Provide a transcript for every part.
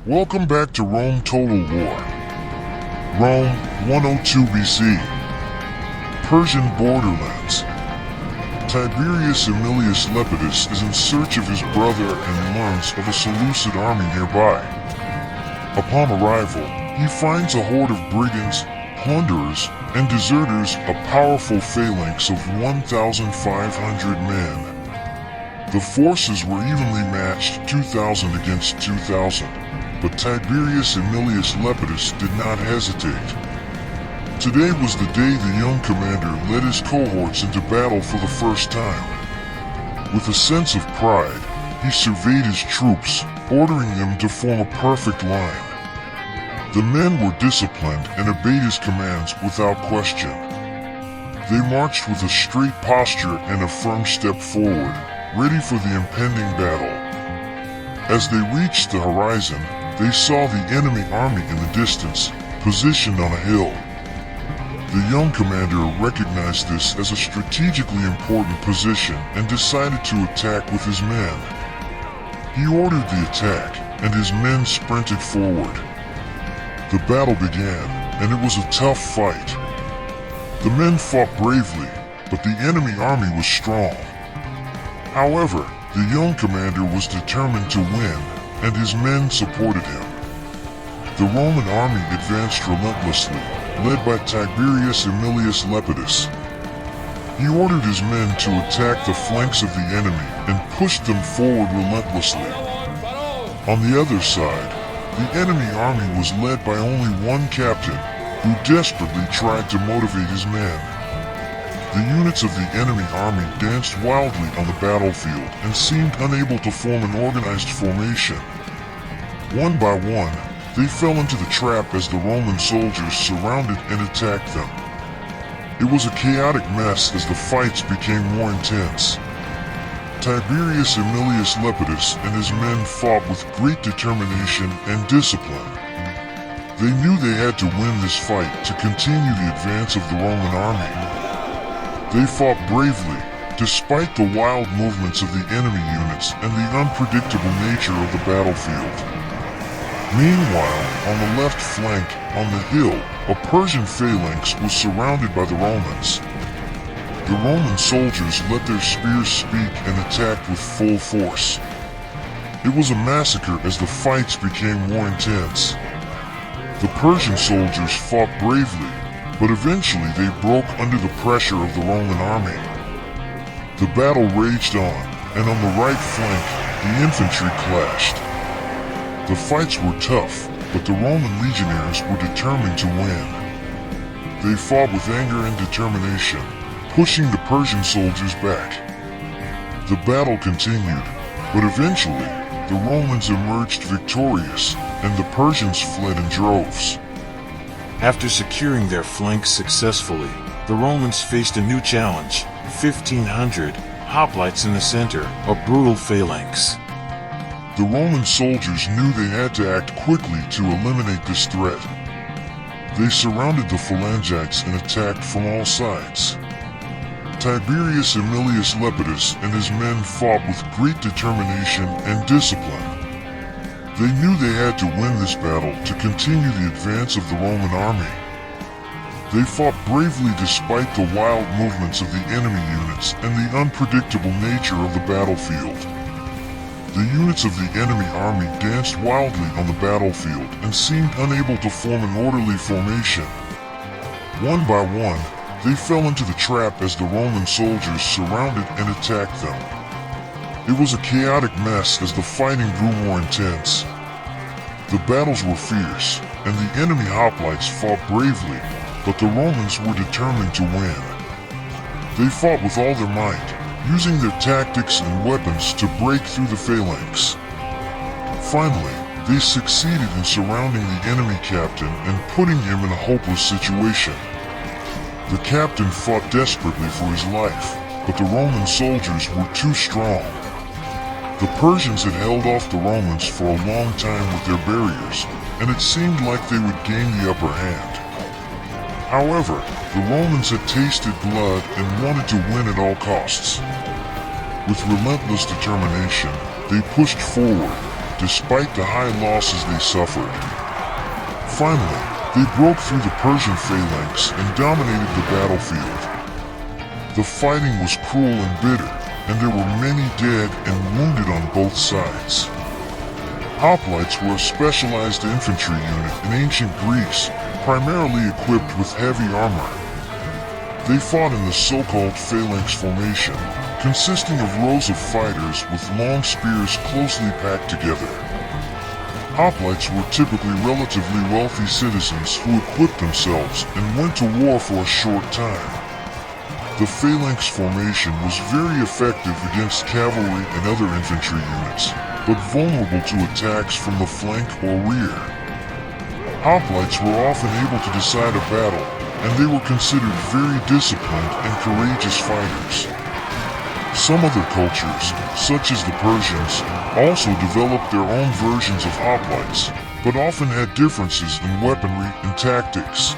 Welcome back to Rome Total War. Rome, 102 BC. Persian borderlands. Tiberius Aemilius Lepidus is in search of his brother and learns of a Seleucid army nearby. Upon arrival, he finds a horde of brigands, plunderers, and deserters, a powerful phalanx of 1,500 men. The forces were evenly matched, 2,000 against 2,000. But Tiberius Aemilius Lepidus did not hesitate. Today was the day the young commander led his cohorts into battle for the first time. With a sense of pride, he surveyed his troops, ordering them to form a perfect line. The men were disciplined and obeyed his commands without question. They marched with a straight posture and a firm step forward, ready for the impending battle. As they reached the horizon, they saw the enemy army in the distance, positioned on a hill. The young commander recognized this as a strategically important position and decided to attack with his men. He ordered the attack, and his men sprinted forward. The battle began, and it was a tough fight. The men fought bravely, but the enemy army was strong. However, the young commander was determined to win, and his men supported him. The Roman army advanced relentlessly, led by Tiberius Aemilius Lepidus. He ordered his men to attack the flanks of the enemy and pushed them forward relentlessly. On the other side, the enemy army was led by only one captain, who desperately tried to motivate his men. The units of the enemy army danced wildly on the battlefield and seemed unable to form an organized formation. One by one, they fell into the trap as the Roman soldiers surrounded and attacked them. It was a chaotic mess as the fights became more intense. Tiberius Aemilius Lepidus and his men fought with great determination and discipline. They knew they had to win this fight to continue the advance of the Roman army. They fought bravely, despite the wild movements of the enemy units and the unpredictable nature of the battlefield. Meanwhile, on the left flank, on the hill, a Persian phalanx was surrounded by the Romans. The Roman soldiers let their spears speak and attacked with full force. It was a massacre as the fights became more intense. The Persian soldiers fought bravely, but eventually they broke under the pressure of the Roman army. The battle raged on, and on the right flank, the infantry clashed. The fights were tough, but the Roman legionaries were determined to win. They fought with anger and determination, pushing the Persian soldiers back. The battle continued, but eventually, the Romans emerged victorious, and the Persians fled in droves. After securing their flanks successfully, the Romans faced a new challenge: 1,500 hoplites in the center, a brutal phalanx. The Roman soldiers knew they had to act quickly to eliminate this threat. They surrounded the phalangites and attacked from all sides. Tiberius Aemilius Lepidus and his men fought with great determination and discipline. They knew they had to win this battle to continue the advance of the Roman army. They fought bravely despite the wild movements of the enemy units and the unpredictable nature of the battlefield. The units of the enemy army danced wildly on the battlefield and seemed unable to form an orderly formation. One by one, they fell into the trap as the Roman soldiers surrounded and attacked them. It was a chaotic mess as the fighting grew more intense. The battles were fierce, and the enemy hoplites fought bravely, but the Romans were determined to win. They fought with all their might, using their tactics and weapons to break through the phalanx. Finally, they succeeded in surrounding the enemy captain and putting him in a hopeless situation. The captain fought desperately for his life, but the Roman soldiers were too strong. The Persians had held off the Romans for a long time with their barriers, and it seemed like they would gain the upper hand. However, the Romans had tasted blood and wanted to win at all costs. With relentless determination, they pushed forward, despite the high losses they suffered. Finally, they broke through the Persian phalanx and dominated the battlefield. The fighting was cruel and bitter, and there were many dead and wounded on both sides. Hoplites were a specialized infantry unit in ancient Greece, primarily equipped with heavy armor. They fought in the so-called phalanx formation, consisting of rows of fighters with long spears closely packed together. Hoplites were typically relatively wealthy citizens who equipped themselves and went to war for a short time. The phalanx formation was very effective against cavalry and other infantry units, but vulnerable to attacks from the flank or rear. Hoplites were often able to decide a battle, and they were considered very disciplined and courageous fighters. Some other cultures, such as the Persians, also developed their own versions of hoplites, but often had differences in weaponry and tactics.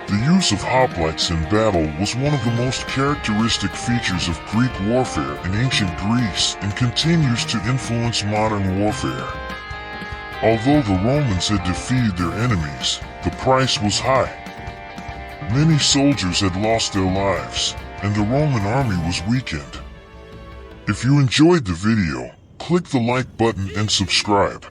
The use of hoplites in battle was one of the most characteristic features of Greek warfare in ancient Greece and continues to influence modern warfare. Although the Romans had defeated their enemies, the price was high. Many soldiers had lost their lives, and the Roman army was weakened. If you enjoyed the video, click the like button and subscribe.